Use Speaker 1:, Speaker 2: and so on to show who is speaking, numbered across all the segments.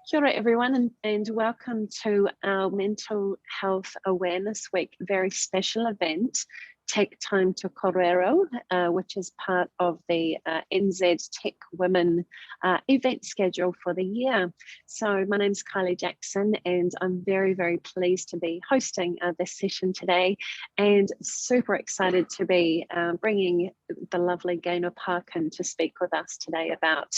Speaker 1: Kia ora everyone, and welcome to our Mental Health Awareness Week, very special event, Take Time to Kōrero, which is part of the NZ Tech Women event schedule for the year. So my name's Kylie Jackson, and I'm very, very pleased to be hosting this session today, and super excited to be bringing the lovely Gaynor Parkin to speak with us today about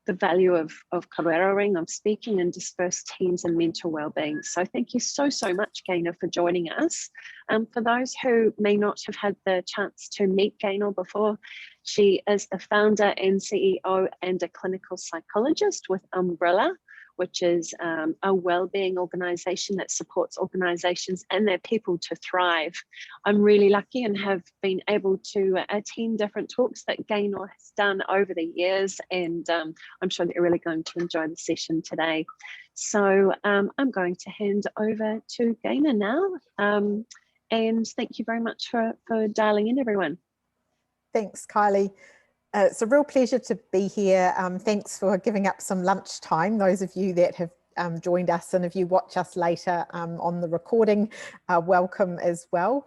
Speaker 1: the value of kōreroing, of speaking in dispersed teams and mental wellbeing. So thank you so much, Gaynor, for joining us. For those who may not have had the chance to meet Gaynor before, she is the founder and CEO and a clinical psychologist with Umbrella, which is a wellbeing organisation that supports organisations and their people to thrive. I'm really lucky and have been able to attend different talks that Gaynor has done over the years, and I'm sure that you're really going to enjoy the session today. So I'm going to hand over to Gaynor now, and thank you very much for dialing in, everyone.
Speaker 2: Thanks, Kylie. It's a real pleasure to be here. Thanks for giving up some lunch time, those of you that have joined us, and if you watch us later on the recording, welcome as well.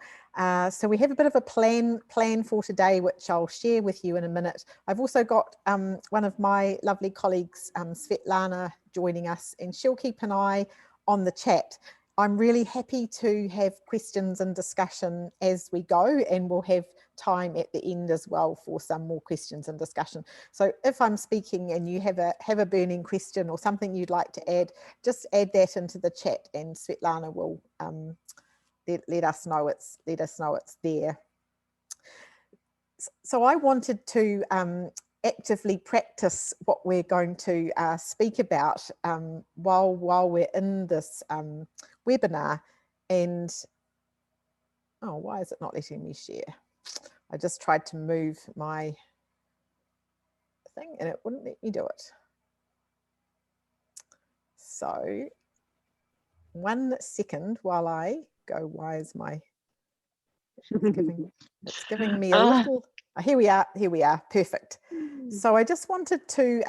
Speaker 2: So we have a bit of a plan for today, which I'll share with you in a minute. I've also got one of my lovely colleagues, Svetlana, joining us, and she'll keep an eye on the chat. I'm really happy to have questions and discussion as we go, and we'll have time at the end as well for some more questions and discussion. So if I'm speaking and you have a burning question or something you'd like to add, just add that into the chat, and Svetlana will let us know it's there. So I wanted to actively practice what we're going to speak about while we're in this webinar. And oh, why is it not letting me share? I just tried to move my thing and it wouldn't let me do it. So 1 second while I go. Why is my it's giving me a little. Oh, here we are, perfect. So I just wanted to,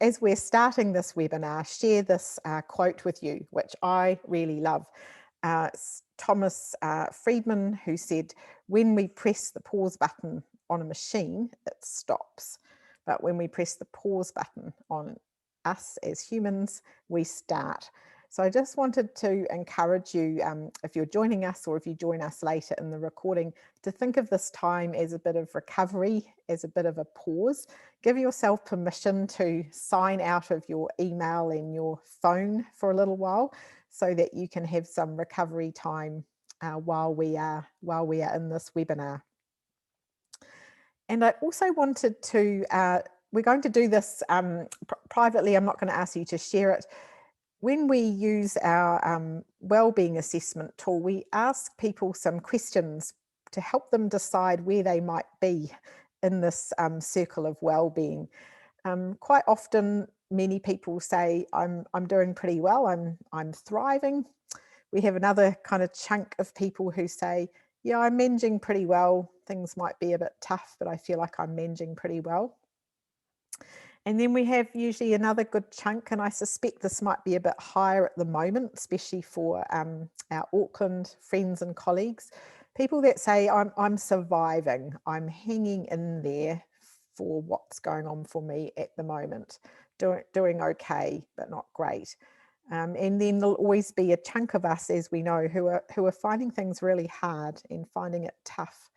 Speaker 2: as we're starting this webinar, share this quote with you, which I really love. It's Thomas Friedman, who said, "When we press the pause button on a machine, it stops. But when we press the pause button on us as humans, we start." So I just wanted to encourage you, if you're joining us or if you join us later in the recording, to think of this time as a bit of recovery, as a bit of a pause. Give yourself permission to sign out of your email and your phone for a little while, so that you can have some recovery time while we are in this webinar. And I also wanted to, we're going to do this privately. I'm not going to ask you to share it. When we use our wellbeing assessment tool, we ask people some questions to help them decide where they might be in this circle of wellbeing. Quite often, many people say, I'm doing pretty well, I'm thriving. We have another kind of chunk of people who say, yeah, I'm managing pretty well. Things might be a bit tough, but I feel like I'm managing pretty well. And then we have usually another good chunk, and I suspect this might be a bit higher at the moment, especially for our Auckland friends and colleagues, people that say, I'm surviving, I'm hanging in there for what's going on for me at the moment, doing okay, but not great. And then there'll always be a chunk of us, as we know, who are finding things really hard and finding it tough.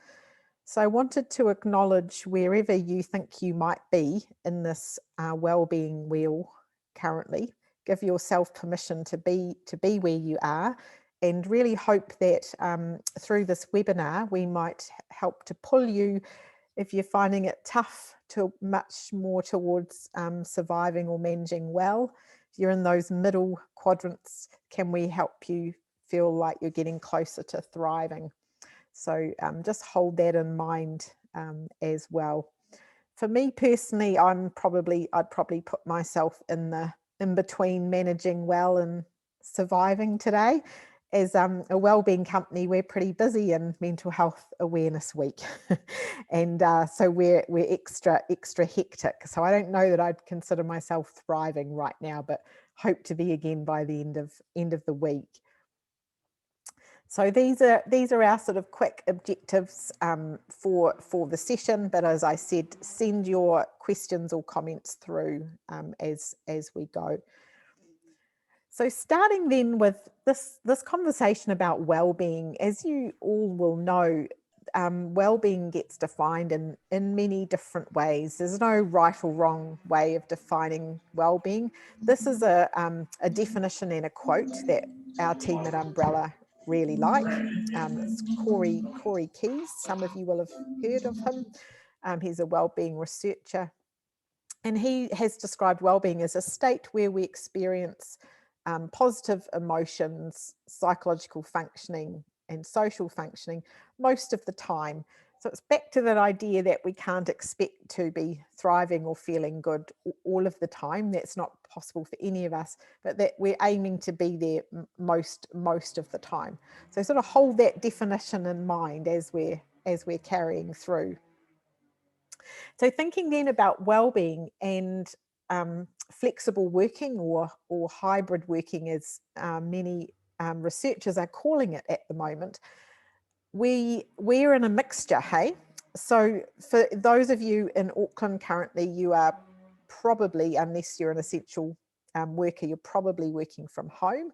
Speaker 2: So I wanted to acknowledge wherever you think you might be in this wellbeing wheel currently. Give yourself permission to be where you are, and really hope that through this webinar we might help to pull you, if you're finding it tough, to much more towards surviving or managing well. If you're in those middle quadrants, can we help you feel like you're getting closer to thriving? So just hold that in mind as well. For me personally, I'd probably put myself in between managing well and surviving today. as a wellbeing company, we're pretty busy in Mental Health Awareness Week, and so we're extra hectic. So I don't know that I'd consider myself thriving right now, but hope to be again by the end of the week. So these are our sort of quick objectives for the session. But as I said, send your questions or comments through as we go. So starting then with this conversation about well-being, as you all will know, well-being gets defined in many different ways. There's no right or wrong way of defining well-being. This is a definition and a quote that our team at Umbrella really like. It's Corey Keyes. Some of you will have heard of him. He's a well-being researcher, and he has described well-being as a state where we experience positive emotions, psychological functioning, and social functioning most of the time. So it's back to that idea that we can't expect to be thriving or feeling good all of the time. That's not possible for any of us, but that we're aiming to be there most of the time. So sort of hold that definition in mind as we're carrying through. So thinking then about well-being and flexible working or hybrid working, as many researchers are calling it at the moment, we're in a mixture, hey? So for those of you in Auckland currently, you are probably, unless you're an essential worker, you're probably working from home,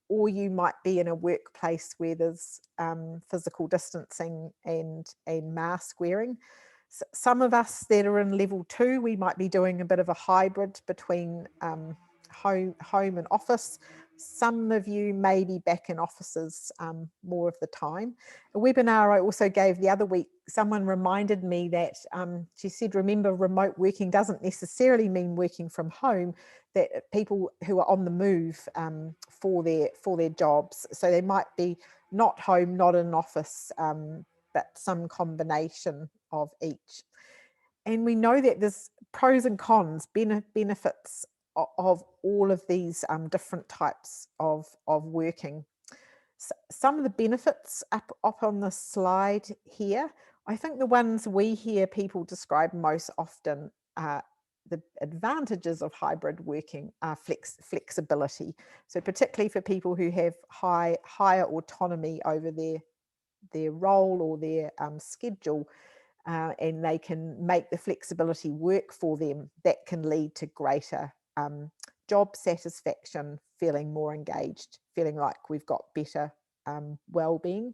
Speaker 2: or you might be in a workplace where there's physical distancing and mask wearing. Some of us that are in level 2, we might be doing a bit of a hybrid between home and office. Some of you may be back in offices more of the time. A webinar I also gave the other week, someone reminded me that she said, remember, remote working doesn't necessarily mean working from home, that people who are on the move for their jobs. So they might be not home, not in an office, but some combination of each. And we know that there's pros and cons, benefits of all of these different types of working. Some of the benefits up on the slide here, I think the ones we hear people describe most often are the advantages of hybrid working are flexibility. So particularly for people who have higher autonomy over their role or their schedule, and they can make the flexibility work for them, that can lead to greater job satisfaction, feeling more engaged, feeling like we've got better well-being.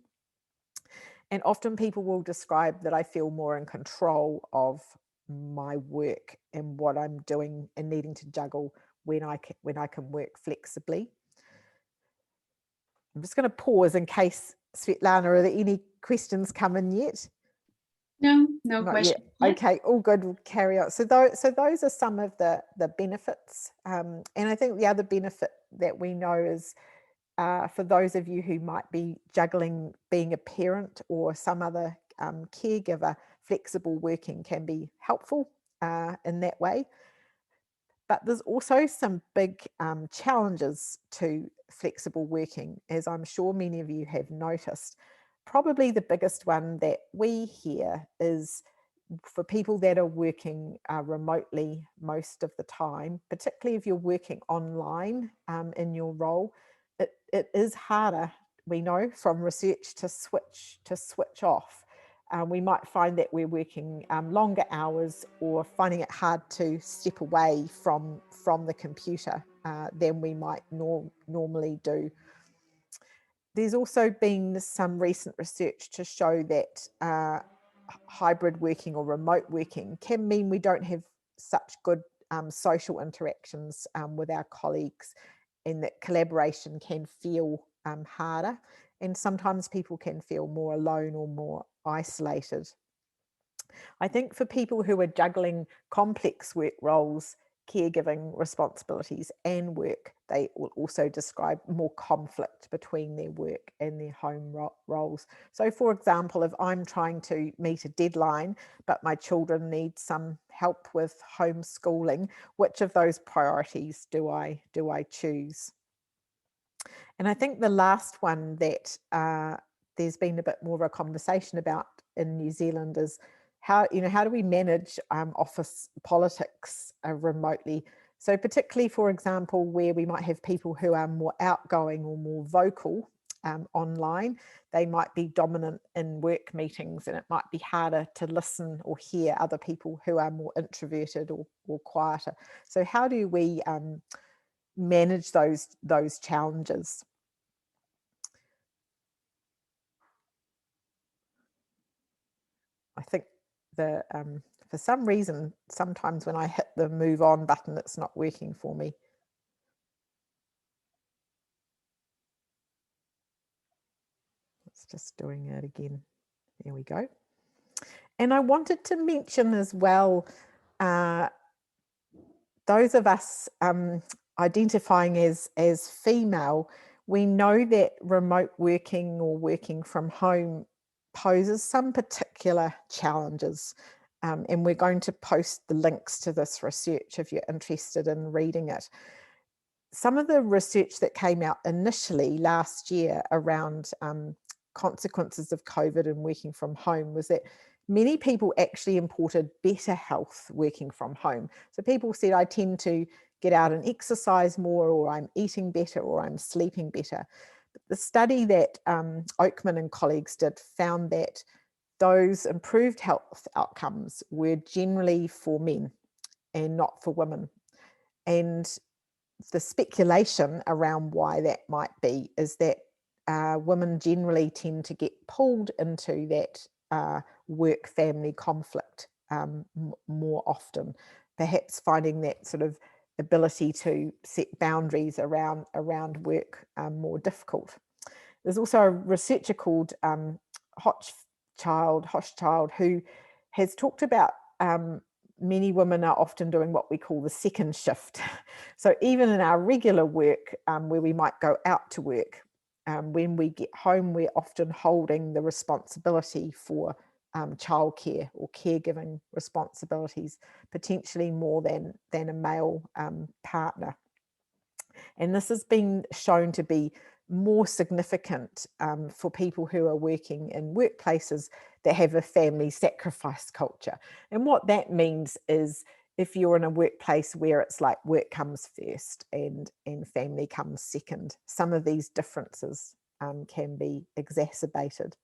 Speaker 2: And often people will describe that I feel more in control of my work and what I'm doing and needing to juggle when I can work flexibly. I'm just going to pause in case, Svetlana, are there any questions come in yet?
Speaker 3: No
Speaker 2: Not
Speaker 3: question.
Speaker 2: Yet. Okay, all good. We'll carry on. So those are some of the benefits, and I think the other benefit that we know is for those of you who might be juggling being a parent or some other caregiver, flexible working can be helpful in that way. But there's also some big challenges to flexible working, as I'm sure many of you have noticed. Probably the biggest one that we hear is for people that are working remotely most of the time, particularly if you're working online in your role, it is harder, we know from research, to switch off. We might find that we're working longer hours or finding it hard to step away from the computer than we might normally do. There's also been some recent research to show that hybrid working or remote working can mean we don't have such good social interactions with our colleagues, and that collaboration can feel harder, and sometimes people can feel more alone or more isolated. I think for people who are juggling complex work roles, caregiving responsibilities and work, they will also describe more conflict between their work and their home roles. So for example, if I'm trying to meet a deadline, but my children need some help with homeschooling, which of those priorities do I choose? And I think the last one that there's been a bit more of a conversation about in New Zealand is how do we manage office politics remotely? So particularly, for example, where we might have people who are more outgoing or more vocal online, they might be dominant in work meetings, and it might be harder to listen or hear other people who are more introverted or quieter. So how do we manage those challenges? I think for some reason, sometimes when I hit the move on button, it's not working for me. It's just doing it again. There we go. And I wanted to mention as well, those of us identifying as female, we know that remote working or working from home poses some particular challenges. And we're going to post the links to this research if you're interested in reading it. Some of the research that came out initially last year around consequences of COVID and working from home was that many people actually imported better health working from home. So people said, I tend to get out and exercise more, or I'm eating better, or I'm sleeping better. But the study that Oakman and colleagues did found that those improved health outcomes were generally for men and not for women. And the speculation around why that might be is that women generally tend to get pulled into that work-family conflict more often, perhaps finding that sort of ability to set boundaries around work more difficult. There's also a researcher called Hochschild, who has talked about many women are often doing what we call the second shift. So even in our regular work, where we might go out to work, when we get home, we're often holding the responsibility for childcare or caregiving responsibilities, potentially more than a male partner. And this has been shown to be more significant for people who are working in workplaces that have a family sacrifice culture. And what that means is if you're in a workplace where it's like work comes first and family comes second, some of these differences can be exacerbated.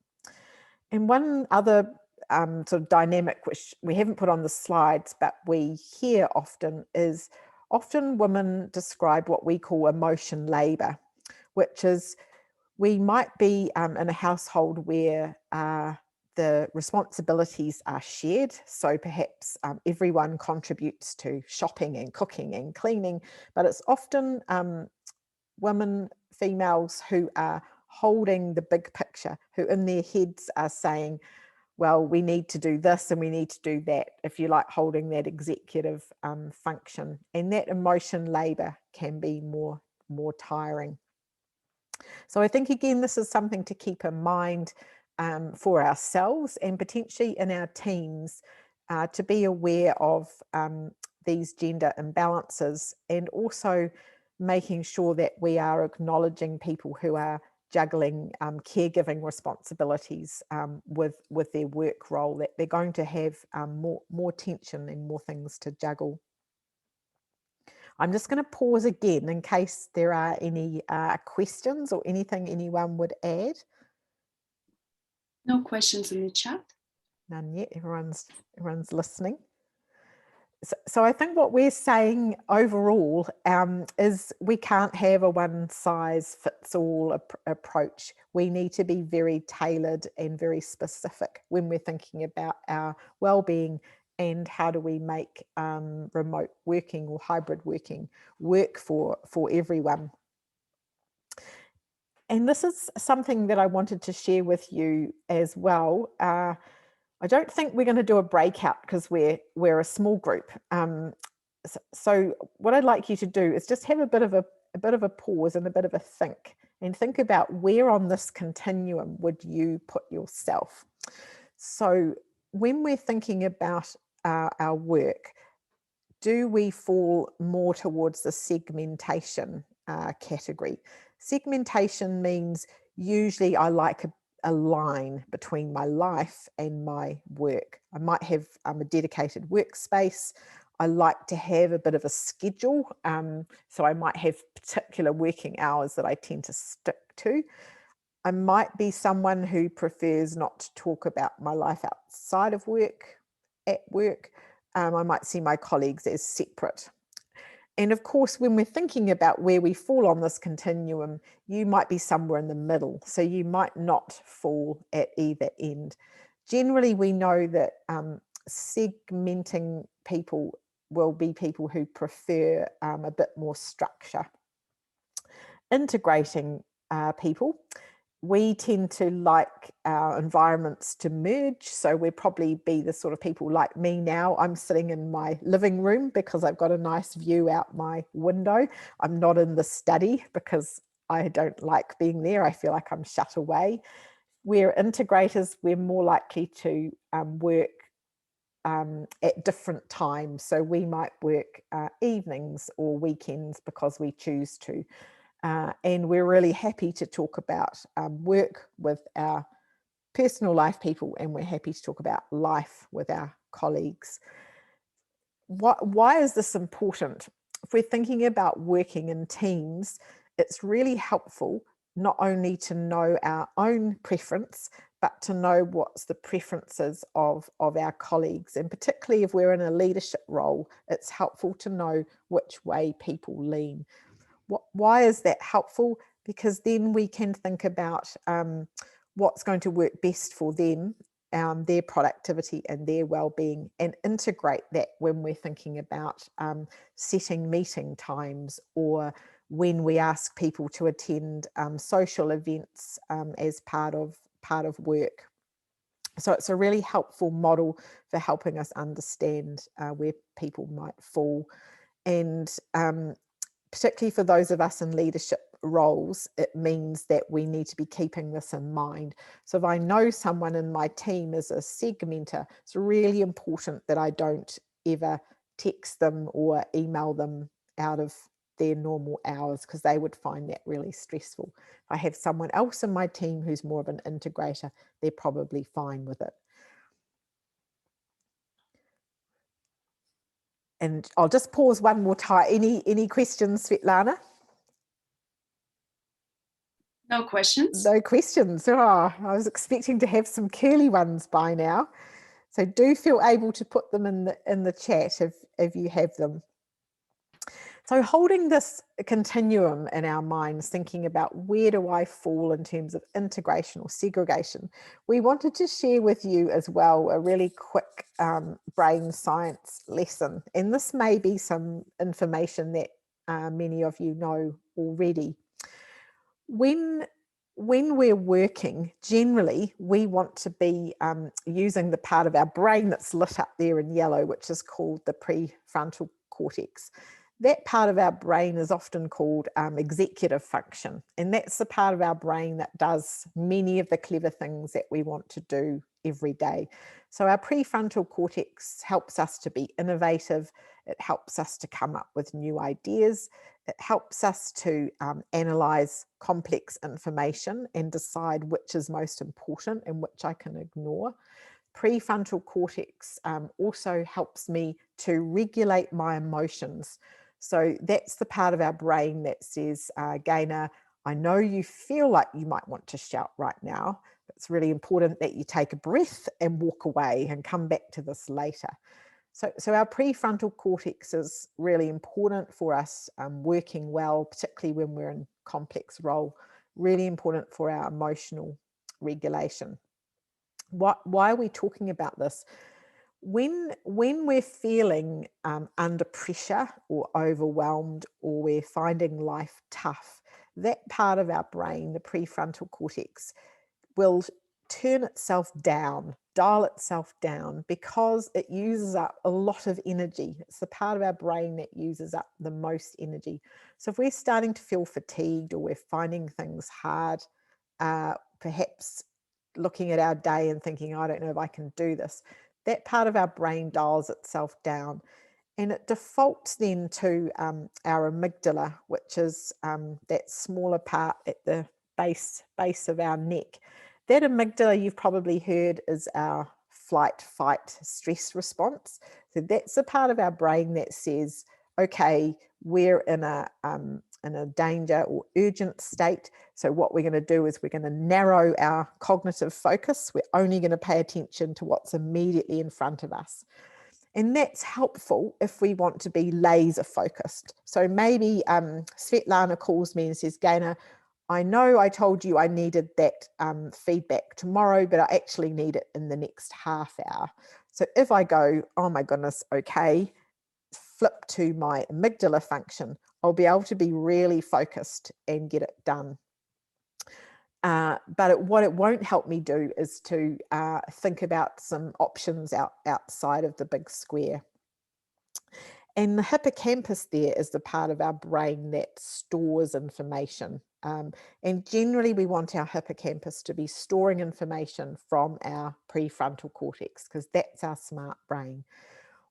Speaker 2: And one other sort of dynamic, which we haven't put on the slides, but we hear often, is often women describe what we call emotion labor, which is we might be in a household where the responsibilities are shared. So perhaps everyone contributes to shopping and cooking and cleaning, but it's often women, females who are holding the big picture, who in their heads are saying, well, we need to do this and we need to do that, if you like, holding that executive function. And that emotion labor can be more tiring. So I think, again, this is something to keep in mind for ourselves and potentially in our teams, to be aware of these gender imbalances, and also making sure that we are acknowledging people who are juggling caregiving responsibilities with their work role, that they're going to have more tension and more things to juggle. I'm just going to pause again in case there are any questions or anything anyone would add.
Speaker 3: No questions in the chat.
Speaker 2: None yet. Everyone's listening. So I think what we're saying overall is we can't have a one-size-fits-all approach. We need to be very tailored and very specific when we're thinking about our well-being and how do we make remote working or hybrid working work for everyone. And this is something that I wanted to share with you as well. I don't think we're going to do a breakout because we're a small group. So what I'd like you to do is just have a bit of a pause and a bit of a think about where on this continuum would you put yourself. So when we're thinking about our work, do we fall more towards the segmentation category? Segmentation means usually I like a line between my life and my work. I might have a dedicated workspace. I like to have a bit of a schedule. So I might have particular working hours that I tend to stick to. I might be someone who prefers not to talk about my life outside of work, at work. I might see my colleagues as separate. And of course, when we're thinking about where we fall on this continuum, you might be somewhere in the middle. So you might not fall at either end. Generally, we know that segmenting people will be people who prefer a bit more structure. Integrating people, we tend to like our environments to merge. So we'll probably be the sort of people like me now. I'm sitting in my living room because I've got a nice view out my window. I'm not in the study because I don't like being there. I feel like I'm shut away. We're integrators. We're more likely to work at different times. So we might work evenings or weekends because we choose to. And we're really happy to talk about work with our personal life people, and we're happy to talk about life with our colleagues. Why is this important? If we're thinking about working in teams, it's really helpful not only to know our own preference, but to know what's the preferences of our colleagues. And particularly if we're in a leadership role, it's helpful to know which way people lean. Why is that helpful? Because then we can think about what's going to work best for them, their productivity and their well-being, and integrate that when we're thinking about setting meeting times, or when we ask people to attend social events as part of work. So it's a really helpful model for helping us understand where people might fall. And particularly for those of us in leadership roles, it means that we need to be keeping this in mind. So if I know someone in my team is a segmenter, it's really important that I don't ever text them or email them out of their normal hours, because they would find that really stressful. If I have someone else in my team who's more of an integrator, they're probably fine with it. And I'll just pause one more time. Any questions, Svetlana?
Speaker 3: No questions.
Speaker 2: No questions. Oh, I was expecting to have some curly ones by now. So do feel able to put them in the chat if you have them. So holding this continuum in our minds, thinking about where do I fall in terms of integration or segregation, we wanted to share with you as well a really quick brain science lesson. And this may be some information that many of you know already. When we're working, generally, we want to be using the part of our brain that's lit up there in yellow, which is called the prefrontal cortex. That part of our brain is often called executive function, and that's the part of our brain that does many of the clever things that we want to do every day. So our prefrontal cortex helps us to be innovative. It helps us to come up with new ideas. It helps us to analyze complex information and decide which is most important and which I can ignore. Prefrontal cortex also helps me to regulate my emotions. So that's the part of our brain that says, Gaynor, I know you feel like you might want to shout right now. It's really important that you take a breath and walk away and come back to this later. So our prefrontal cortex is really important for us working well, particularly when we're in complex role, really important for our emotional regulation. Why are we talking about this? When we're feeling under pressure or overwhelmed, or we're finding life tough, that part of our brain, the prefrontal cortex, will turn itself down, dial itself down, because it uses up a lot of energy. It's the part of our brain that uses up the most energy. So if we're starting to feel fatigued, or we're finding things hard, perhaps looking at our day and thinking, I don't know if I can do this, that part of our brain dials itself down. And it defaults then to our amygdala, which is that smaller part at the base of our neck. That amygdala, you've probably heard, is our flight, fight, stress response. So that's the part of our brain that says, okay, we're in a danger or urgent state. So what we're going to do is we're going to narrow our cognitive focus. We're only going to pay attention to what's immediately in front of us. And that's helpful if we want to be laser focused. So maybe Svetlana calls me and says, Gaynor, I know I told you I needed that feedback tomorrow, but I actually need it in the next half hour. So if I go, oh my goodness, okay, flip to my amygdala function, I'll be able to be really focused and get it done. But what it won't help me do is to think about some options outside of the big square. And the hippocampus there is the part of our brain that stores information. And generally we want our hippocampus to be storing information from our prefrontal cortex, because that's our smart brain.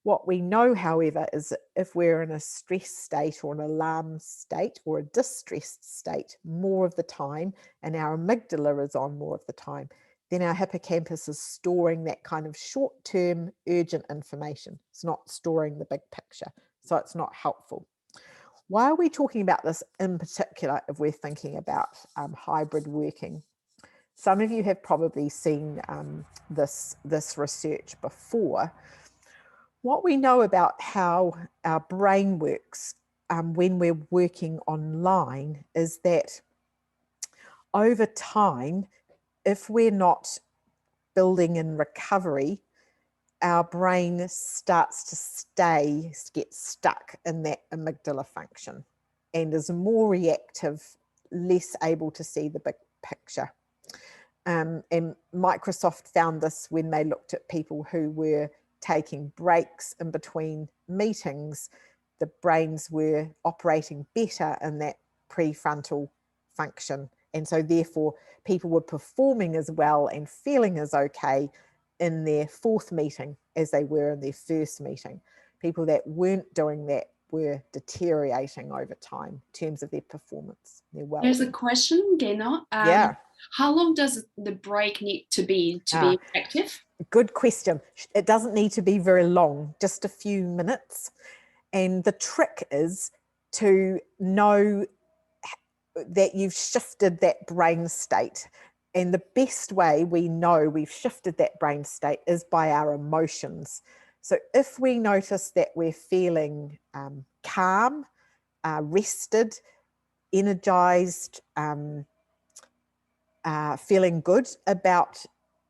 Speaker 2: What we know, however, is that if we're in a stress state or an alarm state or a distressed state more of the time, and our amygdala is on more of the time, then our hippocampus is storing that kind of short-term urgent information. It's not storing the big picture, so it's not helpful. Why are we talking about this in particular if we're thinking about hybrid working? Some of you have probably seen this research before. What we know about how our brain works when we're working online is that over time, if we're not building in recovery, our brain starts to get stuck in that amygdala function and is more reactive, less able to see the big picture. And Microsoft found this when they looked at people who were taking breaks in between meetings. The brains were operating better in that prefrontal function. And so therefore people were performing as well and feeling as okay in their fourth meeting as they were in their first meeting. People that weren't doing that were deteriorating over time in terms of their performance, their well-being.
Speaker 3: There's a question, Gaynor.
Speaker 2: Yeah.
Speaker 3: How long does the break need to be effective?
Speaker 2: Good question. It doesn't need to be very long, just a few minutes. And the trick is to know that you've shifted that brain state. And the best way we know we've shifted that brain state is by our emotions. So if we notice that we're feeling calm, rested, energized, feeling good about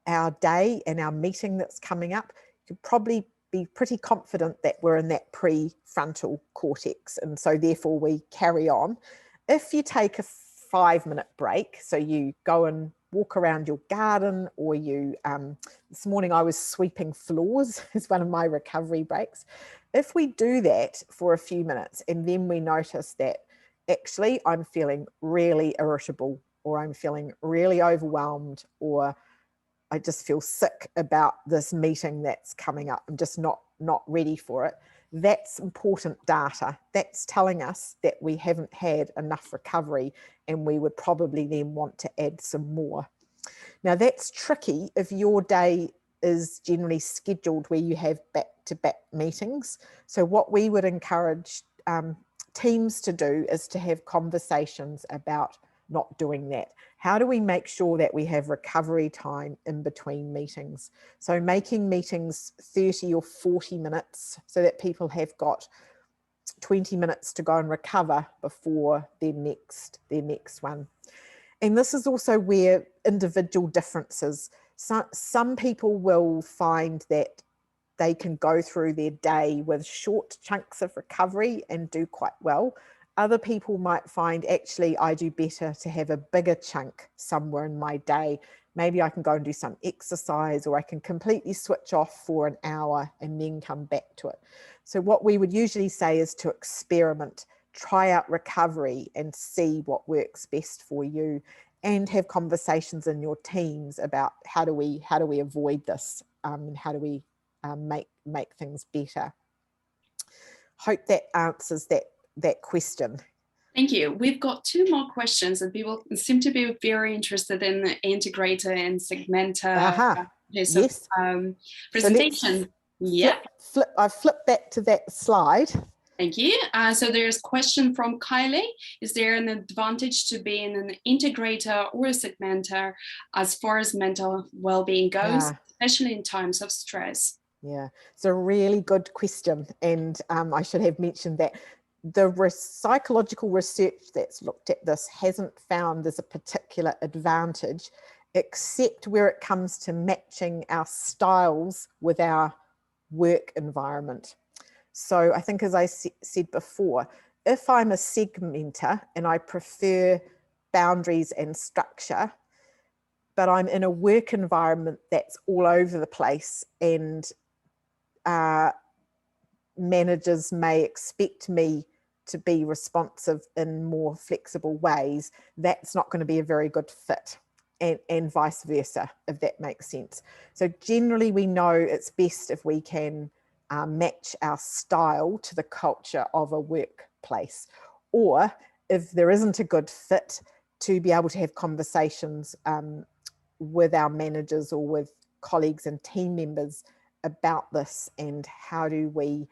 Speaker 2: our day and our meeting that's coming up, you could probably be pretty confident that we're in that prefrontal cortex. And so therefore we carry on. If you take a 5-minute break, so you go and walk around your garden, or you, this morning I was sweeping floors as one of my recovery breaks. If we do that for a few minutes and then we notice that actually I'm feeling really irritable, or I'm feeling really overwhelmed, or I just feel sick about this meeting that's coming up, I'm just not ready for it. That's important data. That's telling us that we haven't had enough recovery and we would probably then want to add some more. Now that's tricky if your day is generally scheduled where you have back-to-back meetings. So what we would encourage teams to do is to have conversations about not doing that. How do we make sure that we have recovery time in between meetings? So making meetings 30 or 40 minutes so that people have got 20 minutes to go and recover before their next one. And this is also where individual differences. Some people will find that they can go through their day with short chunks of recovery and do quite well. Other people might find, actually, I do better to have a bigger chunk somewhere in my day. Maybe I can go and do some exercise, or I can completely switch off for an hour and then come back to it. So what we would usually say is to experiment, try out recovery and see what works best for you, and have conversations in your teams about how do we avoid this, and how do we make things better. hope that answers that question.
Speaker 3: Thank you. We've got two more questions, and people seem to be very interested in the integrator and segmenter
Speaker 2: Yes.
Speaker 3: presentation.
Speaker 2: So I've flipped back to that slide.
Speaker 3: Thank you. So there's a question from Kylie. Is there an advantage to being an integrator or a segmenter as far as mental well-being goes, especially in times of stress?
Speaker 2: Yeah, it's a really good question. And I should have mentioned that the psychological research that's looked at this hasn't found there's a particular advantage, except where it comes to matching our styles with our work environment. So I think, as I said before, if I'm a segmenter and I prefer boundaries and structure, but I'm in a work environment that's all over the place and managers may expect me to be responsive in more flexible ways, that's not going to be a very good fit, and vice versa, if that makes sense. So generally we know it's best if we can match our style to the culture of a workplace, or if there isn't a good fit, to be able to have conversations with our managers or with colleagues and team members about this, and how do we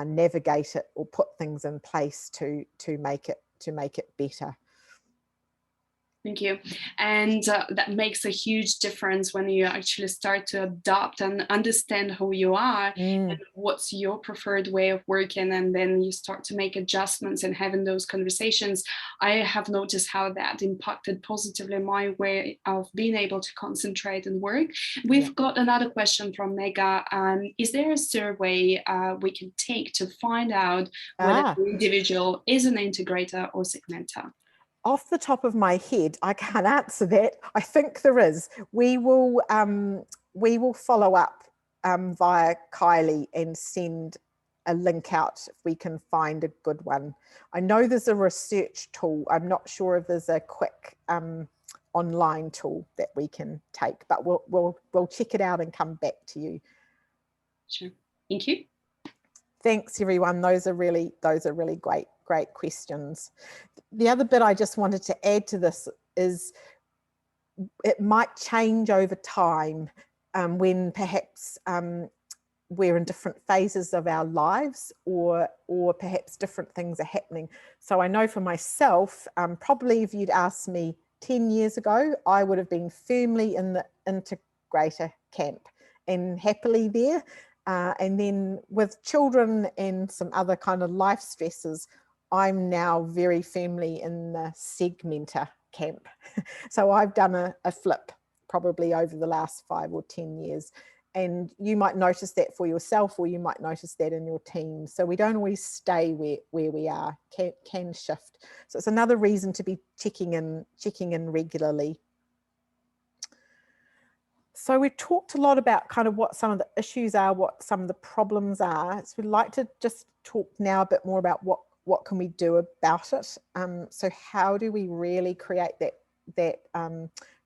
Speaker 2: navigate it or put things in place to make it better.
Speaker 3: Thank you. And that makes a huge difference when you actually start to adopt and understand who you are and what's your preferred way of working, and then you start to make adjustments and having those conversations. I have noticed how that impacted positively my way of being able to concentrate and work. We've got another question from Mega. Is there a survey we can take to find out whether the individual is an integrator or segmenter?
Speaker 2: Off the top of my head, I can't answer that. I think there is. We will follow up via Kylie and send a link out if we can find a good one. I know there's a research tool. I'm not sure if there's a quick online tool that we can take, but we'll check it out and come back to you.
Speaker 3: Sure. Thank you.
Speaker 2: Thanks, everyone. Those are really great questions. The other bit I just wanted to add to this is it might change over time when perhaps we're in different phases of our lives, or perhaps different things are happening. So I know for myself, probably if you'd asked me 10 years ago, I would have been firmly in the integrator camp and happily there. And then with children and some other kind of life stresses, I'm now very firmly in the segmenter camp. So I've done a flip probably over the last 5 or 10 years. And you might notice that for yourself, or you might notice that in your team. So we don't always stay where we are, can shift. So it's another reason to be checking in regularly. So we talked a lot about kind of what some of the issues are, what some of the problems are. So we'd like to just talk now a bit more about what can we do about it. So how do we really create that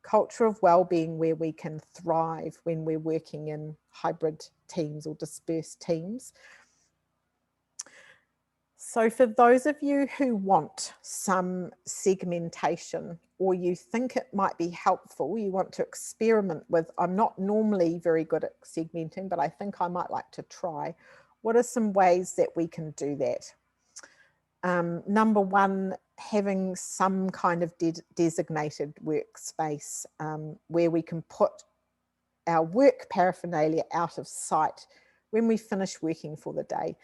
Speaker 2: culture of well-being where we can thrive when we're working in hybrid teams or dispersed teams? So for those of you who want some segmentation, or you think it might be helpful, you want to experiment with, I'm not normally very good at segmenting, but I think I might like to try. What are some ways that we can do that? Number one, having some kind of designated workspace where we can put our work paraphernalia out of sight when we finish working for the day.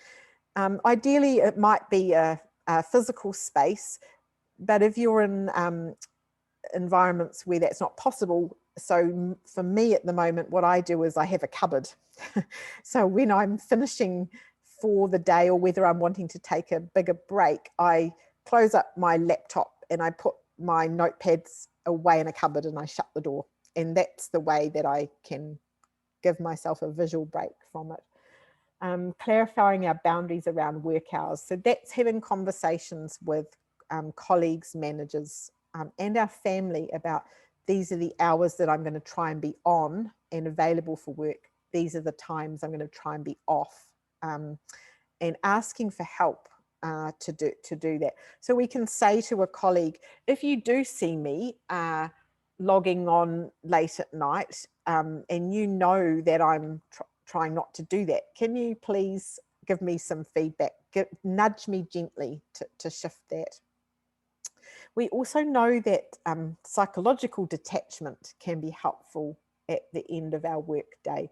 Speaker 2: Ideally, it might be a physical space, but if you're in environments where that's not possible, so for me at the moment, what I do is I have a cupboard. So when I'm finishing for the day, or whether I'm wanting to take a bigger break, I close up my laptop and I put my notepads away in a cupboard and I shut the door. And that's the way that I can give myself a visual break from it. Clarifying our boundaries around work hours. So that's having conversations with colleagues, managers, and our family about, these are the hours that I'm going to try and be on and available for work. These are the times I'm going to try and be off. asking for help to do that. So we can say to a colleague, if you do see me logging on late at night, and you know that I'm trying not to do that, can you please give me some feedback, nudge me gently to shift that. We also know that psychological detachment can be helpful at the end of our work day.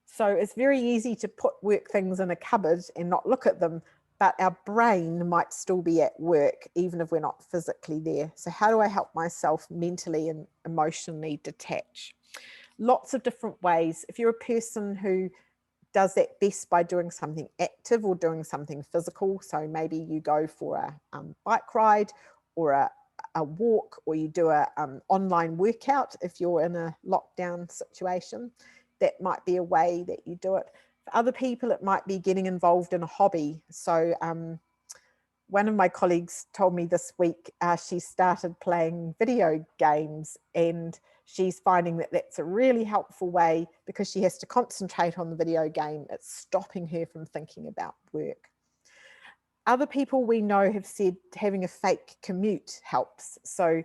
Speaker 2: So it's very easy to put work things in a cupboard and not look at them, but our brain might still be at work even if we're not physically there. So how do I help myself mentally and emotionally detach? Lots of different ways. If you're a person who does that best by doing something active or doing something physical, so maybe you go for a bike ride or a walk, or you do a online workout if you're in a lockdown situation, that might be a way that you do it. For other people, it might be getting involved in a hobby. So one of my colleagues told me this week she started playing video games, and she's finding that that's a really helpful way because she has to concentrate on the video game. It's stopping her from thinking about work. Other people we know have said having a fake commute helps. So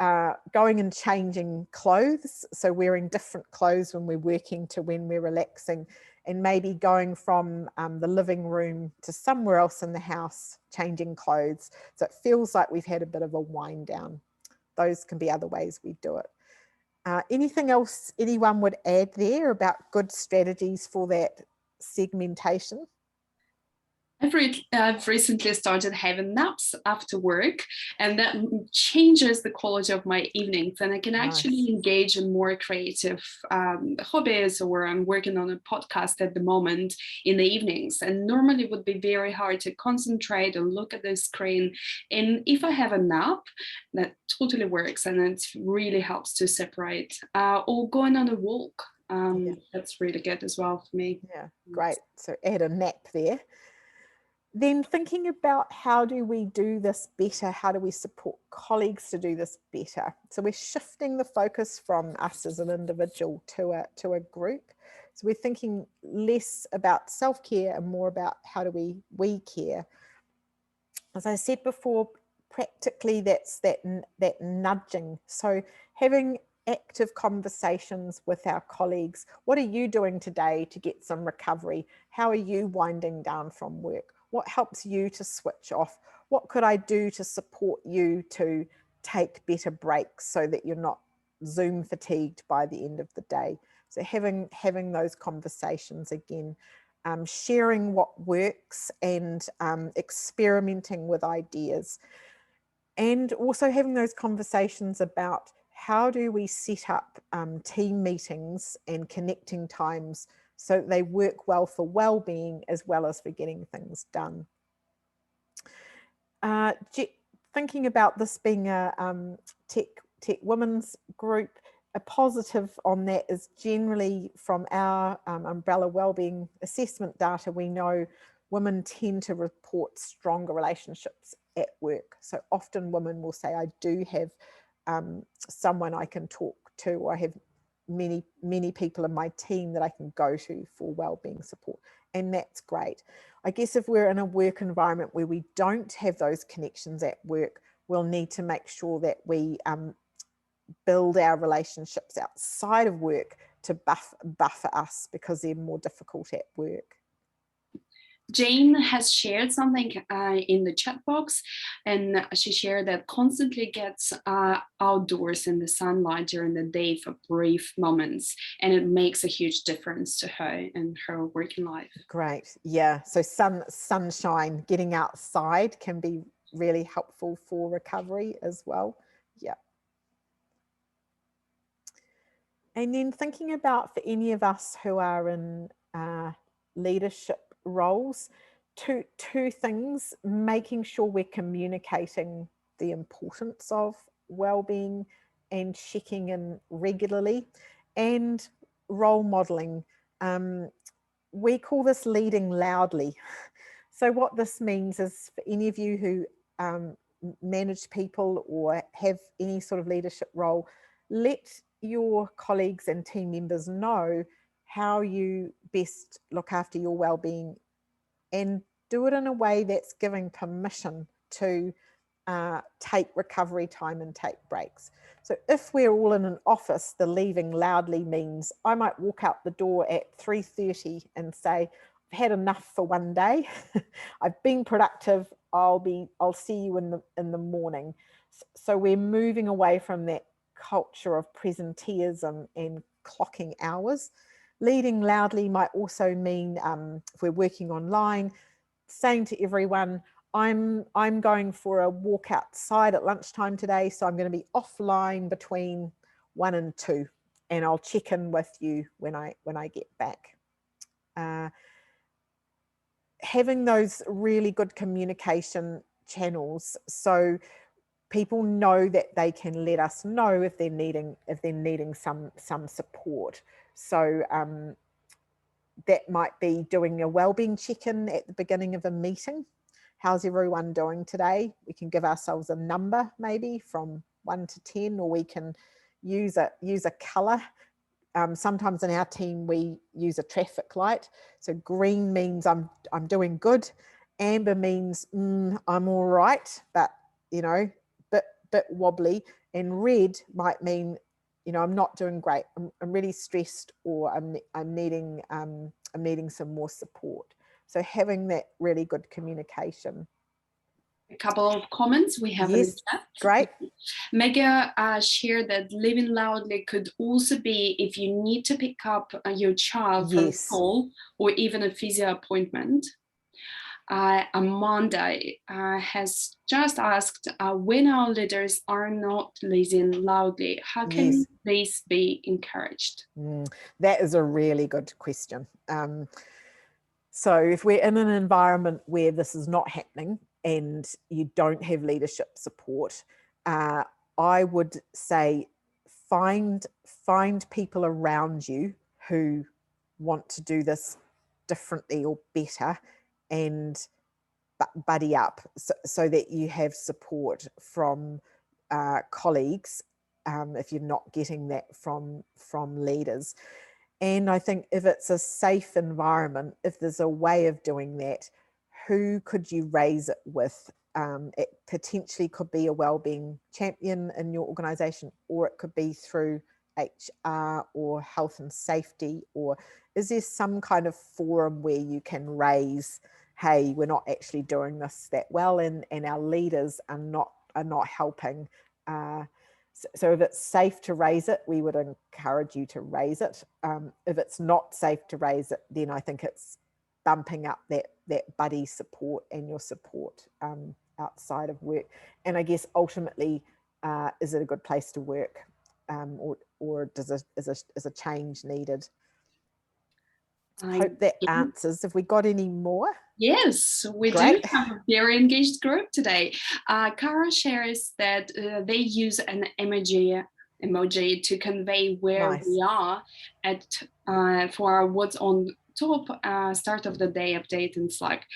Speaker 2: going and changing clothes, so wearing different clothes when we're working to when we're relaxing, and maybe going from the living room to somewhere else in the house, changing clothes, so it feels like we've had a bit of a wind down. Those can be other ways we do it. Anything else anyone would add there about good strategies for that segmentation?
Speaker 3: I've recently started having naps after work, and that changes the quality of my evenings, and I can actually engage in more creative hobbies, or I'm working on a podcast at the moment in the evenings, and normally it would be very hard to concentrate and look at the screen. And if I have a nap, that totally works, and it really helps to separate, or going on a walk. That's really good as well for me.
Speaker 2: Yeah, great. So add a nap there. Then thinking about how do we do this better? How do we support colleagues to do this better? So we're shifting the focus from us as an individual to a group. So we're thinking less about self-care and more about how do we care. As I said before, practically that's that nudging. So having active conversations with our colleagues. What are you doing today to get some recovery? How are you winding down from work? What helps you to switch off? What could I do to support you to take better breaks so that you're not Zoom fatigued by the end of the day? So having those conversations again, sharing what works, and experimenting with ideas. And also having those conversations about how do we set up team meetings and connecting times so that they work well for well-being as well as for getting things done. Thinking about this being a tech women's group, a positive on that is generally from our umbrella wellbeing assessment data, we know women tend to report stronger relationships at work. So often women will say, I do have someone I can talk to, or I have many people in my team that I can go to for wellbeing support, and that's great. I guess if we're in a work environment where we don't have those connections at work, we'll need to make sure that we build our relationships outside of work to buffer us, because they're more difficult at work.
Speaker 3: Jane has shared something in the chat box, and she shared that constantly gets outdoors in the sunlight during the day for brief moments, and it makes a huge difference to her in her working life.
Speaker 2: Great. Yeah. So sunshine, getting outside can be really helpful for recovery as well. Yeah. And then thinking about, for any of us who are in leadership roles, two things: making sure we're communicating the importance of well-being and checking in regularly, and role modeling. We call this leading loudly. So what this means is, for any of you who manage people or have any sort of leadership role, let your colleagues and team members know how you best look after your well-being and do it in a way that's giving permission to take recovery time and take breaks. So if we're all in an office, the leaving loudly means I might walk out the door at 3:30 and say, I've had enough for one day. I've been productive. I'll see you in the morning. So we're moving away from that culture of presenteeism and clocking hours. Leading loudly might also mean, if we're working online, saying to everyone, I'm going for a walk outside at lunchtime today, so I'm going to be offline between 1 and 2, and I'll check in with you when I get back. Having those really good communication channels, so people know that they can let us know if they're needing some support. So that might be doing a wellbeing check-in at the beginning of a meeting. How's everyone doing today? We can give ourselves a number, maybe from 1 to 10, or we can use a color. Sometimes in our team we use a traffic light. So green means I'm doing good. Amber means I'm all right, but bit wobbly. And red might mean I'm not doing great. I'm really stressed, or I'm needing some more support. So having that really good communication.
Speaker 3: A couple of comments we have in the chat.
Speaker 2: Great.
Speaker 3: Mega shared that living loudly could also be if you need to pick up your child from school or even a physio appointment. Amanda has just asked, when our leaders are not listening loudly, how can this be encouraged?
Speaker 2: That is a really good question. So if we're in an environment where this is not happening and you don't have leadership support, I would say find people around you who want to do this differently or better, and buddy up so that you have support from colleagues if you're not getting that from leaders. And I think if it's a safe environment, if there's a way of doing that, who could you raise it with? It potentially could be a wellbeing champion in your organisation, or it could be through HR or health and safety, or is there some kind of forum where you can raise, hey, we're not actually doing this that well, and our leaders are not helping. So if it's safe to raise it, we would encourage you to raise it. If it's not safe to raise it, then I think it's bumping up that buddy support and your support outside of work. And I guess ultimately, is it a good place to work, or is a change needed? I hope that answers. Have we got any more?
Speaker 3: Yes, we do have a very engaged group today. Cara shares that they use an emoji to convey where we are at for our what's on top start of the day update in Slack.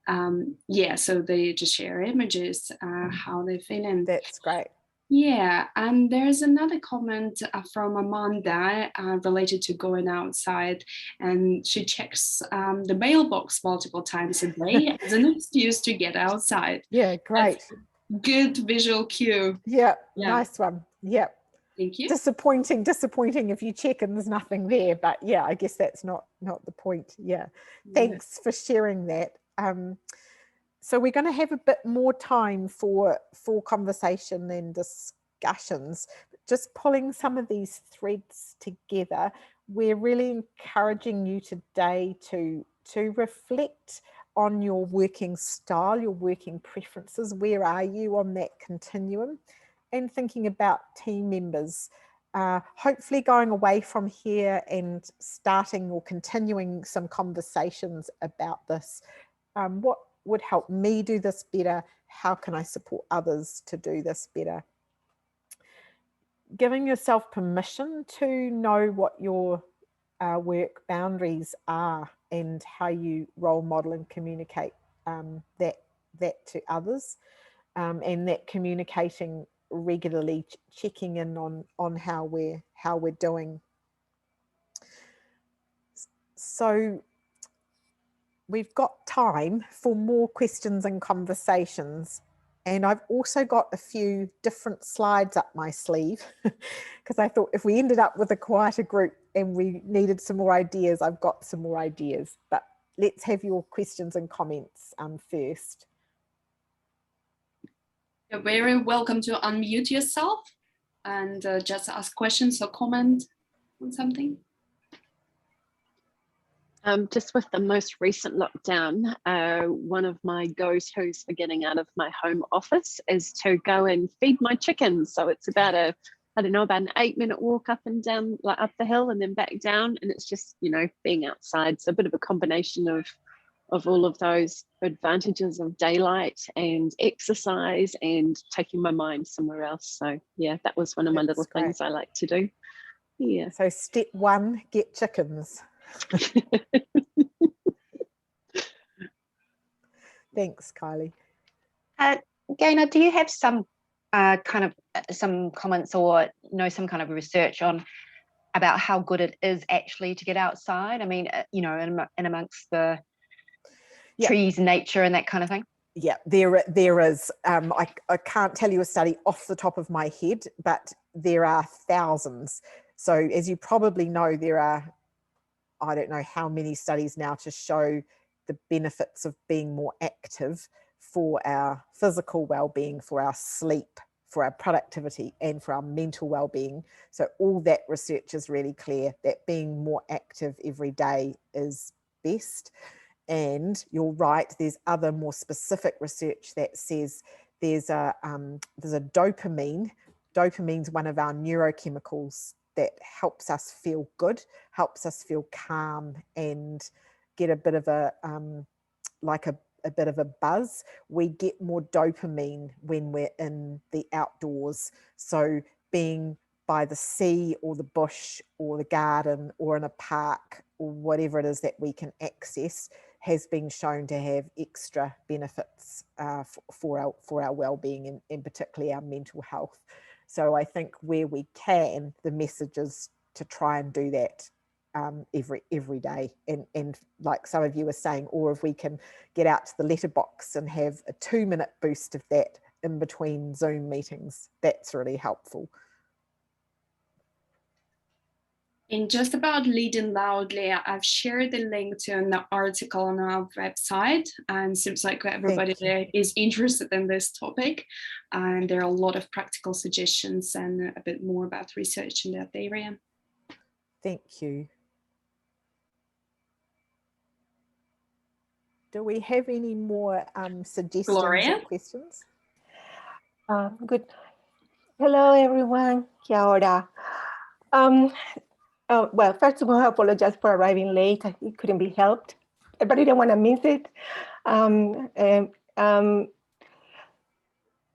Speaker 3: So they just share images, how they're feeling.
Speaker 2: That's great.
Speaker 3: Yeah, and there's another comment from Amanda related to going outside, and she checks the mailbox multiple times a day as an excuse to get outside.
Speaker 2: Yeah, great.
Speaker 3: That's a good visual cue.
Speaker 2: Yeah, nice one. Yeah.
Speaker 3: Thank you.
Speaker 2: Disappointing if you check and there's nothing there, but yeah, I guess that's not the point. Yeah. Thanks for sharing that. So we're going to have a bit more time for conversation and discussions. Just pulling some of these threads together, we're really encouraging you today to reflect on your working style, your working preferences. Where are you on that continuum? And thinking about team members. Hopefully going away from here and starting or continuing some conversations about this. What would help me do this better? How can I support others to do this better? Giving yourself permission to know what your work boundaries are and how you role model and communicate that to others, and that communicating regularly, checking in on how we're doing. So we've got time for more questions and conversations. And I've also got a few different slides up my sleeve because I thought if we ended up with a quieter group and we needed some more ideas, I've got some more ideas. But let's have your questions and comments first.
Speaker 3: You're very welcome to unmute yourself and just ask questions or comment on something.
Speaker 1: Just with the most recent lockdown, one of my go-tos for getting out of my home office is to go and feed my chickens. So it's about an 8-minute walk up and down, like up the hill and then back down. And it's just, being outside. So a bit of a combination of all of those advantages of daylight and exercise and taking my mind somewhere else. So yeah, that was one of my little things I like to do. Yeah.
Speaker 2: So step 1, get chickens. Thanks, Kylie.
Speaker 4: Gaynor, do you have some some comments or some kind of research on about how good it is actually to get outside? I mean, in amongst the trees and nature and that kind of thing.
Speaker 2: Yeah, there is. I can't tell you a study off the top of my head, but there are thousands. So as you probably know, there are, I don't know how many studies now to show the benefits of being more active for our physical well-being, for our sleep, for our productivity, and for our mental well-being. So all that research is really clear that being more active every day is best. And you're right, there's other more specific research that says there's a dopamine. Dopamine's one of our neurochemicals that helps us feel good, helps us feel calm and get a bit of a bit of a buzz. We get more dopamine when we're in the outdoors. So being by the sea or the bush or the garden or in a park or whatever it is that we can access has been shown to have extra benefits for our well-being and particularly our mental health. So I think where we can, the message is to try and do that every day. And like some of you were saying, or if we can get out to the letterbox and have a 2-minute boost of that in between Zoom meetings, that's really helpful.
Speaker 3: In just about leading loudly, I've shared the link to an article on our website, and seems like everybody there is interested in this topic. And there are a lot of practical suggestions and a bit more about research in that area.
Speaker 2: Thank you. Do we have any more suggestions
Speaker 3: Gloria?
Speaker 2: or questions?
Speaker 5: Good. Hello, everyone. Kia ora. Well, first of all, I apologize for arriving late. It couldn't be helped, but I didn't want to miss it.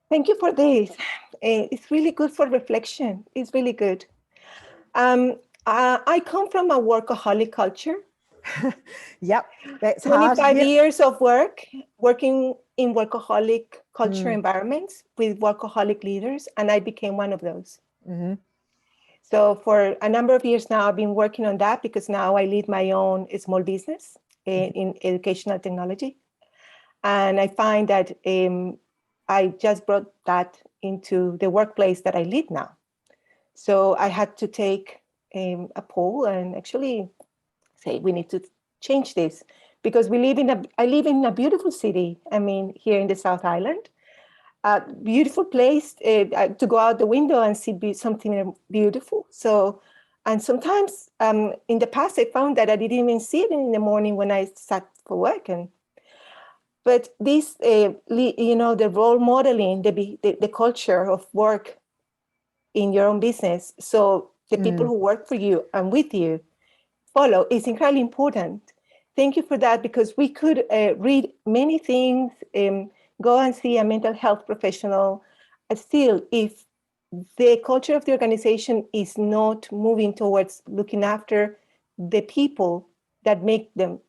Speaker 5: Thank you for this. It's really good for reflection. It's really good. I come from a workaholic culture.
Speaker 2: Yep, that's
Speaker 5: 25
Speaker 2: hard.
Speaker 5: years of working in workaholic culture environments with workaholic leaders, and I became one of those.
Speaker 2: Mm-hmm.
Speaker 5: So for a number of years now, I've been working on that because now I lead my own small business in educational technology. And I find that I just brought that into the workplace that I lead now. So I had to take a poll and actually say, we need to change this because I live in a beautiful city. I mean, here in the South Island. A beautiful place to go out the window and see something beautiful. So, and sometimes in the past, I found that I didn't even see it in the morning when I sat for work. But this, the role modeling, the culture of work in your own business. So the people who work for you and with you follow is incredibly important. Thank you for that, because we could read many things, go and see a mental health professional. Still, if the culture of the organization is not moving towards looking after the people that make them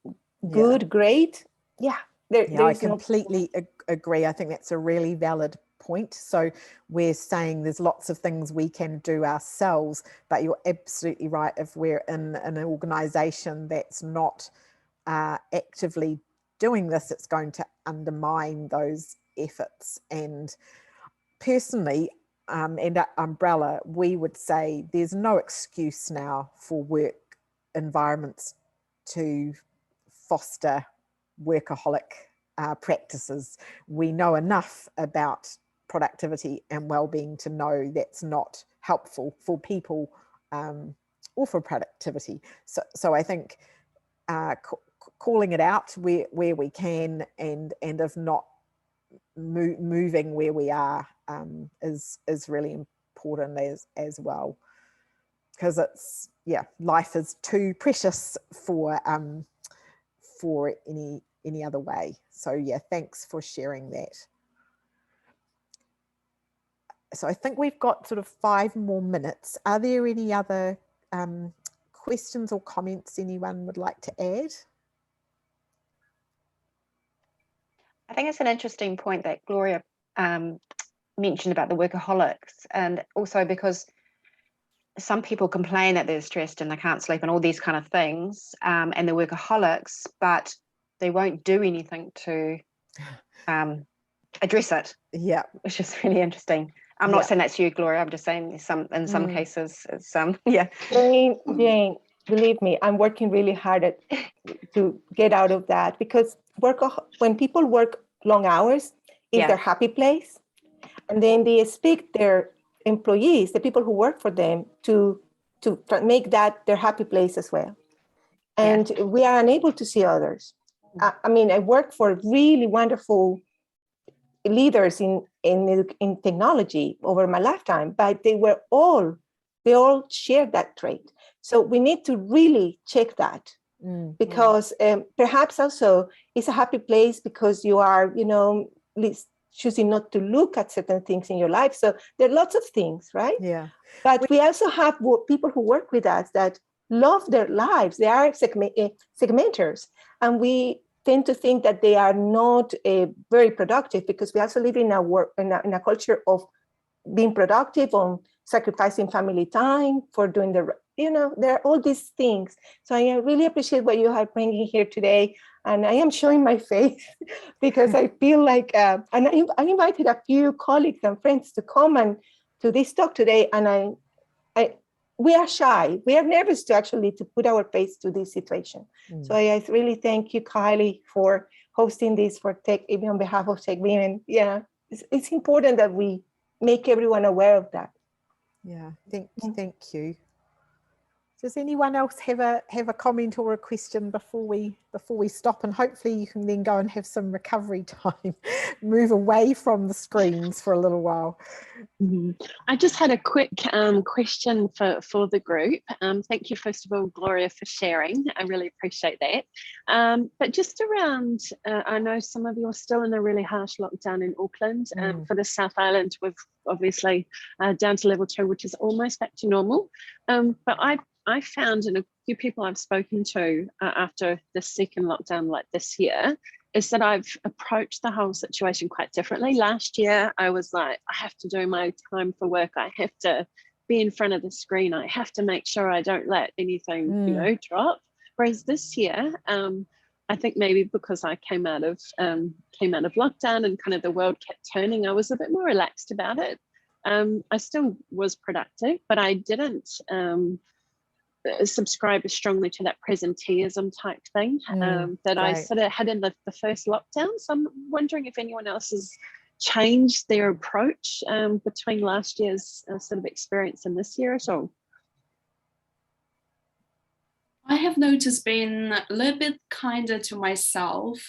Speaker 5: good, great,
Speaker 2: I completely agree. I think that's a really valid point. So we're saying there's lots of things we can do ourselves, but you're absolutely right. If we're in an organization that's not actively doing this, it's going to undermine those efforts. And personally, and at Umbrella, we would say there's no excuse now for work environments to foster workaholic practices. We know enough about productivity and well-being to know that's not helpful for people or for productivity. So I think calling it out where we can, and if not, moving where we are is really important as well, because it's, life is too precious for any other way. So thanks for sharing that. So I think we've got sort of 5 more minutes. Are there any other questions or comments anyone would like to add?
Speaker 4: I think it's an interesting point that Gloria mentioned about the workaholics, and also because some people complain that they're stressed and they can't sleep and all these kind of things, and they're workaholics, but they won't do anything to address it.
Speaker 2: Yeah,
Speaker 4: which is really interesting. I'm not saying that's you, Gloria. I'm just saying in some cases, it's
Speaker 5: Jane, believe me, I'm working really hard to get out of that, because when people work long hours, it's their happy place, and then they expect their employees, the people who work for them, to make that their happy place as well. And we are unable to see others. I mean, I work for really wonderful leaders in technology over my lifetime, but they all shared that trait. So we need to really check that, because perhaps also it's a happy place because you are, choosing not to look at certain things in your life. So there are lots of things, right?
Speaker 2: Yeah.
Speaker 5: But we also have people who work with us that love their lives. They are segmenters, and we tend to think that they are not very productive, because we also live in a culture of being productive, on sacrificing family time for doing there are all these things. So I really appreciate what you are bringing here today, and I am showing my face because I feel like, and I invited a few colleagues and friends to come and to this talk today, and we are shy. We are nervous to put our face to this situation. So I really thank you, Kylie, for hosting this for Tech, even on behalf of Tech Women. Yeah, it's important that we make everyone aware of that.
Speaker 2: Yeah, thank you. Does anyone else have a comment or a question before we stop? And hopefully you can then go and have some recovery time, move away from the screens for a little while.
Speaker 1: I just had a quick question for the group. Thank you, first of all, Gloria, for sharing. I really appreciate that. But just around, I know some of you are still in a really harsh lockdown in Auckland. For the South Island, we've obviously down to level 2, which is almost back to normal. But I found, and a few people I've spoken to after the second lockdown like this year, is that I've approached the whole situation quite differently. Last year, I was like, I have to do my time for work. I have to be in front of the screen. I have to make sure I don't let anything, drop. Whereas this year, I think maybe because I came out of lockdown and kind of the world kept turning, I was a bit more relaxed about it. I still was productive, but I didn't subscribe as strongly to that presenteeism type thing that I sort of had in the first lockdown. So I'm wondering if anyone else has changed their approach between last year's sort of experience and this year at all.
Speaker 3: I have noticed being a little bit kinder to myself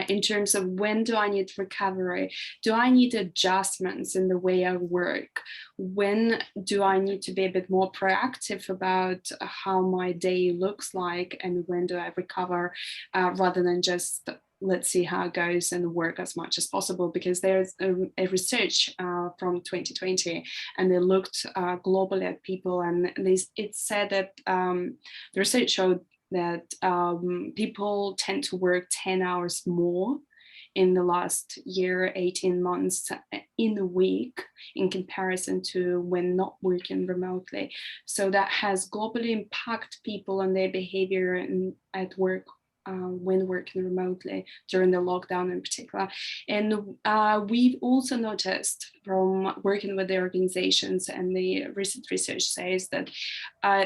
Speaker 3: in terms of when do I need recovery? Do I need adjustments in the way I work? When do I need to be a bit more proactive about how my day looks like? And when do I recover rather than just let's see how it goes and work as much as possible? Because there's a research from 2020, and they looked globally at people, and it said that the research showed that people tend to work 10 hours more in the last year, 18 months in a week in comparison to when not working remotely. So that has globally impacted people and their behavior at work when working remotely during the lockdown in particular. And we've also noticed from working with the organizations, and the recent research says that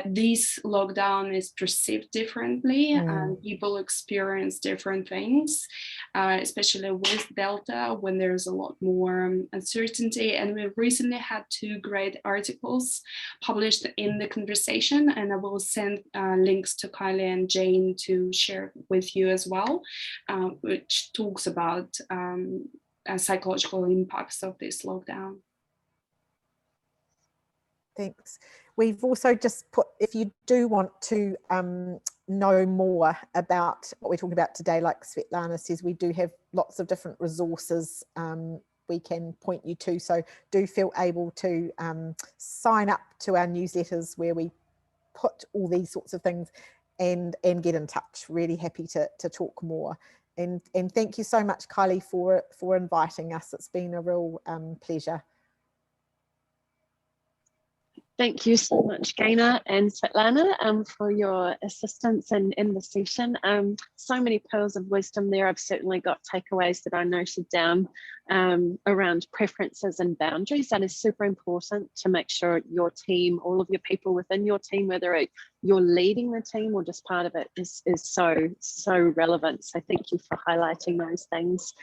Speaker 3: this lockdown is perceived differently and people experience different things, especially with Delta, when there's a lot more uncertainty. And we recently had 2 great articles published in the conversation, and I will send links to Kylie and Jane to share with you as well, which talks about psychological impacts of this lockdown.
Speaker 2: Thanks. We've also just put, if you do want to know more about what we're talking about today, like Svetlana says, we do have lots of different resources we can point you to. So do feel able to sign up to our newsletters where we put all these sorts of things, and get in touch. Really happy to talk more. And thank you so much, Kylie, for inviting us. It's been a real pleasure.
Speaker 1: Thank you so much, Gaynor and Svetlana, for your assistance in the session. So many pearls of wisdom there. I've certainly got takeaways that I noted down around preferences and boundaries. That is super important to make sure your team, all of your people within your team, whether you're leading the team or just part of it, is so relevant. So thank you for highlighting those things.